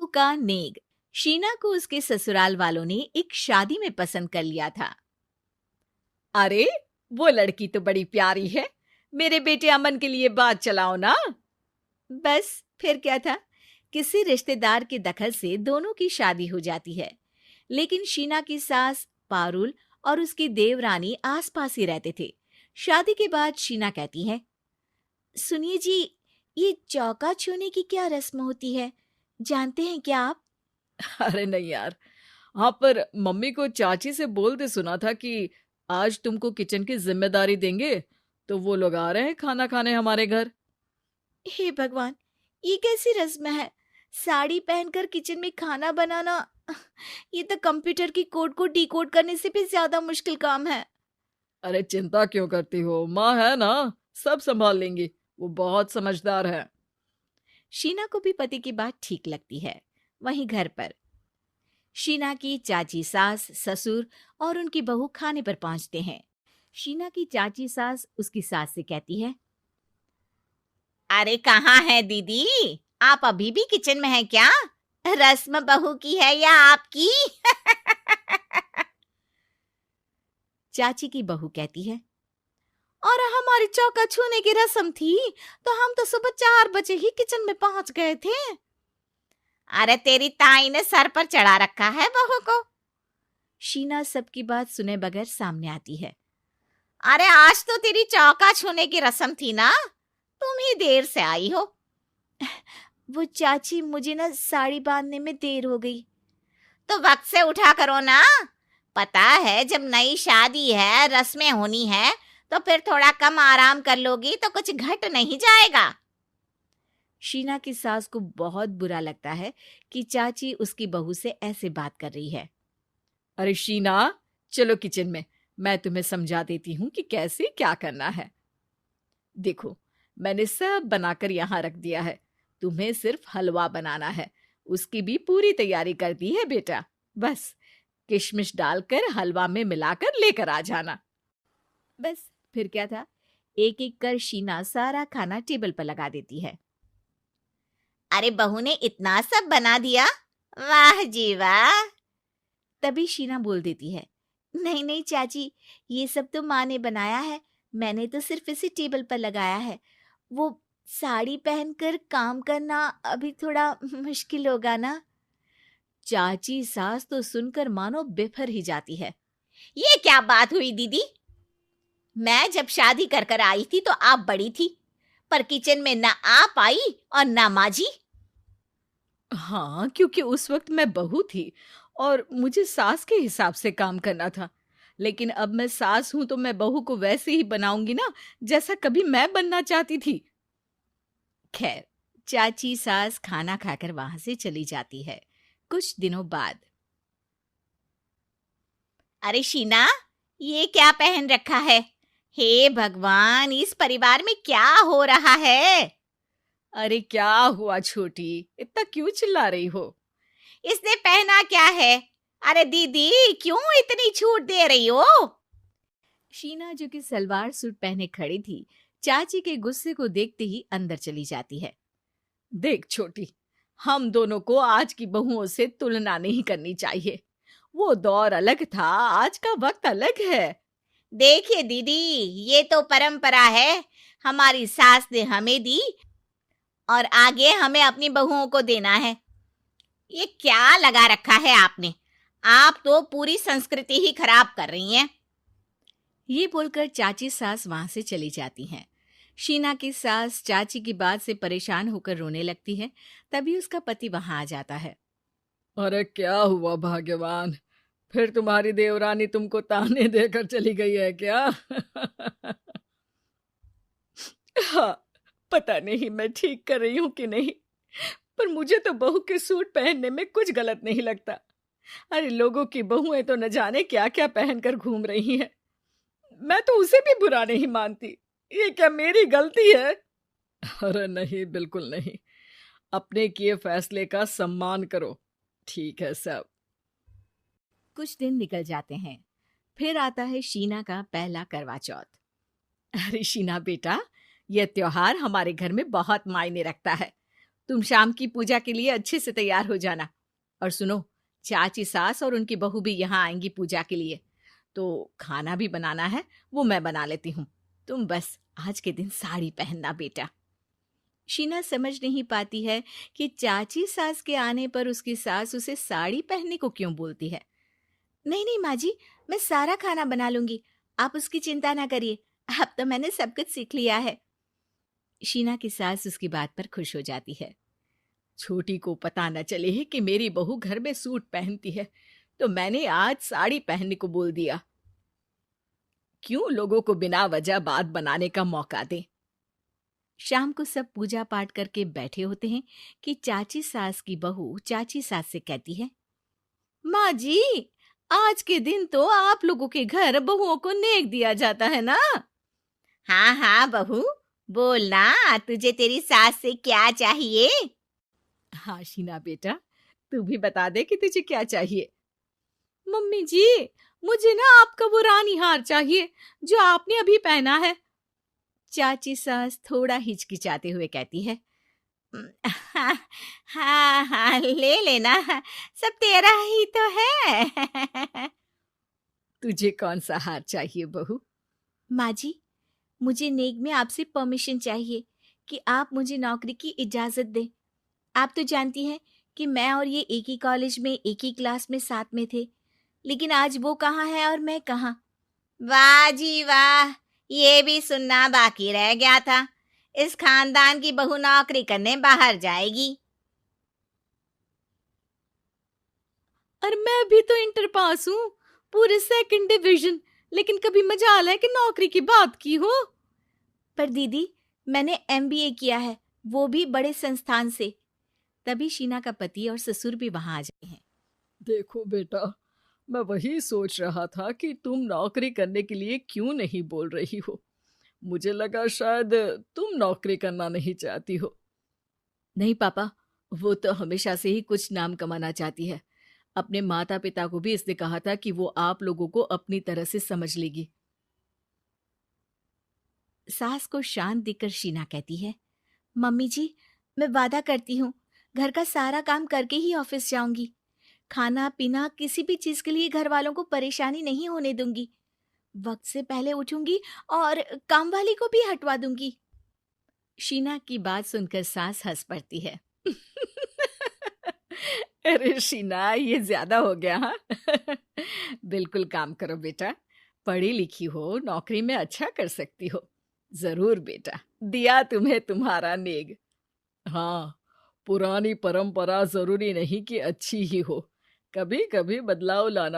का नेग। शीना को उसके ससुराल वालों ने एक शादी में पसंद कर लिया था। अरे वो लड़की तो बड़ी प्यारी है, मेरे बेटे अमन के लिए बात चलाओ ना। बस फिर क्या था, किसी रिश्तेदार के दखल से दोनों की शादी हो जाती है। लेकिन शीना की सास पारुल और उसकी देवरानी आसपास ही रहते थे। शादी के बाद शीना कहती है, सुनिए जी, ये चौका छूने की क्या रस्म होती है, जानते हैं क्या आप? अरे नहीं यार। हाँ, पर मम्मी को चाची से बोलते सुना था कि आज तुमको किचन की जिम्मेदारी देंगे, तो वो लोग आ रहे हैं खाना खाने हमारे घर। हे भगवान, ये कैसी रस्म है? साड़ी पहनकर किचन में खाना बनाना, ये तो कंप्यूटर की कोड को डिकोड करने से भी ज्यादा मुश्किल काम है। अरे चिंता क्यों करती हो, माँ है ना, सब संभाल लेंगी, वो बहुत समझदार है। शीना को भी पति की बात ठीक लगती है। वहीं घर पर शीना की चाची सास, ससुर और उनकी बहू खाने पर पहुंचते हैं। शीना की चाची सास उसकी सास से कहती है, अरे कहाँ है दीदी, आप अभी भी किचन में हैं क्या? रस्म बहू की है या आपकी? चाची की बहू कहती है, और हमारी चौका छूने की रस्म थी तो हम तो सुबह 4 बजे ही किचन में पहुंच गए थे। अरे तेरी ताई ने सर पर चढ़ा रखा है बहू को। शीना सबकी बात सुने बगैर सामने आती है। अरे आज तो तेरी चौका छूने की रस्म थी ना, तुम ही देर से आई हो। वो चाची, मुझे ना साड़ी बांधने में देर हो गई। तो वक्त से उठा करो ना, पता है जब नई शादी है, रस्में होनी है, तो फिर थोड़ा कम आराम कर लोगी तो कुछ घट नहीं जाएगा। शीना की सास को बहुत बुरा लगता है कि चाची उसकी बहू से ऐसे बात कर रही है। अरे शीना, चलो किचन में, मैं तुम्हें समझा देती हूँ कि कैसे क्या करना है। देखो, मैंने सब बनाकर यहाँ रख दिया है, तुम्हें सिर्फ हलवा बनाना है, उसकी भी पूरी तैयारी कर दी है बेटा। बस किशमिश डालकर हलवा में मिलाकर लेकर आ जाना। बस फिर क्या था, एक एक कर शीना सारा खाना टेबल पर लगा देती है। अरे बहू ने इतना सब बना दिया, वाह जी वाह। तभी शीना बोल देती है, नहीं नहीं चाची, ये सब तो माँ ने बनाया है, मैंने तो सिर्फ इसे टेबल पर लगाया है। वो साड़ी पहनकर काम करना अभी थोड़ा मुश्किल होगा ना। चाची सास तो सुनकर मानो बिफर ही जाती है। ये क्या बात हुई दीदी, मैं जब शादी कर कर आई थी तो आप बड़ी थी, पर किचन में ना आप आई और ना माँ जी। हाँ, क्योंकि उस वक्त मैं बहू थी और मुझे सास के हिसाब से काम करना था। लेकिन अब मैं सास हूं तो मैं बहू को वैसे ही बनाऊंगी ना, जैसा कभी मैं बनना चाहती थी। खैर, चाची सास खाना खाकर वहां से चली जाती है। कुछ दिनों बाद, अरे शीना, ये क्या पहन रखा है? हे भगवान, इस परिवार में क्या हो रहा है? अरे क्या हुआ छोटी, इतना क्यों चिल्ला रही हो? इसने पहना क्या है? अरे दीदी, क्यों इतनी छूट दे रही हो? शीना, जो कि सलवार सूट पहने खड़ी थी, चाची के गुस्से को देखते ही अंदर चली जाती है। देख छोटी, हम दोनों को आज की बहुओं से तुलना नहीं करनी चाहिए। वो दौर अलग था, आज का वक्त अलग है। देखिए दीदी, ये तो परंपरा है, हमारी सास ने हमें दी और आगे हमें अपनी बहुओं को देना है। ये क्या लगा रखा है आपने? आप तो पूरी संस्कृति ही खराब कर रही हैं। ये बोलकर चाची सास वहां से चली जाती हैं। शीना की सास चाची की बात से परेशान होकर रोने लगती है। तभी उसका पति वहां आ जाता है। अरे क्या हुआ भाग्यवान, फिर तुम्हारी देवरानी तुमको ताने देकर चली गई है क्या? हाँ, पता नहीं मैं ठीक कर रही हूँ कि नहीं, पर मुझे तो बहू के सूट पहनने में कुछ गलत नहीं लगता। अरे लोगों की बहुएं तो न जाने क्या क्या पहनकर घूम रही हैं। मैं तो उसे भी बुरा नहीं मानती। ये क्या मेरी गलती है? अरे नहीं, बिल्कुल नहीं। अपने किए फैसले का सम्मान करो। ठीक है सब। कुछ दिन निकल जाते हैं। फिर आता है शीना का पहला करवा चौथ। अरे शीना बेटा, यह त्योहार हमारे घर में बहुत मायने रखता है। तुम शाम की पूजा के लिए अच्छे से तैयार हो जाना। और सुनो, चाची सास और उनकी बहू भी यहाँ आएंगी पूजा के लिए, तो खाना भी बनाना है, वो मैं बना लेती हूँ। तुम बस आज के दिन साड़ी पहनना बेटा। शीना समझ नहीं पाती है कि चाची सास के आने पर उसकी सास उसे साड़ी पहनने को क्यों बोलती है। नहीं नहीं माँ जी, मैं सारा खाना बना लूंगी, आप उसकी चिंता ना करिए, अब तो मैंने सब कुछ सीख लिया है। शीना की सास उसकी बात पर खुश हो जाती है। छोटी को पता न चले कि मेरी बहू घर में सूट पहनती है, तो मैंने आज साड़ी पहनने को बोल दिया। क्यों लोगों को बिना वजह बात बनाने का मौका दें। शाम को सब पूजा पाठ करके बैठे होते हैं कि चाची सास की बहू चाची सास से कहती है, माँ जी, आज के दिन तो आप लोगों के घर बहुओं को नेक दिया जाता है ना। हाँ हाँ बहू, बोलना, तुझे तेरी सास से क्या चाहिए। हाँ शीना बेटा, तू भी बता दे कि तुझे क्या चाहिए। मम्मी जी, मुझे ना आपका वो रानी हार चाहिए जो आपने अभी पहना है। चाची सास थोड़ा हिचकिचाते हुए कहती है, हाँ हाँ हाँ, ले लेना, सब तेरा ही तो है। तुझे कौन सा हार चाहिए बहू? माँ जी, मुझे नेक में आपसे परमिशन चाहिए कि आप मुझे नौकरी की इजाजत दें। आप तो जानती हैं कि मैं और ये एक ही कॉलेज में एक ही क्लास में साथ में थे, लेकिन आज वो कहाँ है और मैं कहाँ। वाह जी वाह, ये भी सुनना बाकी रह गया था, इस खानदान की बहू नौकरी करने बाहर जाएगी। और मैं भी तो इंटर पास हूँ, पूरे सेकंड डिवीजन, लेकिन कभी मजाल है कि नौकरी की बात की हो। पर दीदी, मैंने एमबीए किया है, वो भी बड़े संस्थान से। तभी शीना का पति और ससुर भी वहां आ जाते हैं। देखो बेटा, मैं वही सोच रहा था कि तुम नौकरी करने के लिए क्यों नहीं बोल रही हो। मुझे लगा शायद तुम नौकरी करना नहीं चाहती हो। नहीं पापा, वो तो हमेशा से ही कुछ नाम कमाना चाहती है। अपने माता पिता को भी इसने कहा था कि वो आप लोगों को अपनी तरह से समझ लेगी। सास को शांत दिखकर शीना कहती है, मम्मी जी, मैं वादा करती हूँ, घर का सारा काम करके ही ऑफिस जाऊंगी। खाना पीना किसी भी चीज के लिए घर वालों को परेशानी नहीं होने दूंगी। वक्त से पहले उठूंगी और काम वाली को भी हटवा दूंगी। शीना की बात सुनकर सास हंस पड़ती है। अरे शीना, ये ज्यादा हो गया हाँ। बिल्कुल काम करो बेटा, पढ़ी लिखी हो, नौकरी में अच्छा कर सकती हो। जरूर बेटा, दिया तुम्हें तुम्हारा नेग। हाँ, पुरानी परंपरा जरूरी नहीं कि अच्छी ही हो, कभी कभी बदलाव लाना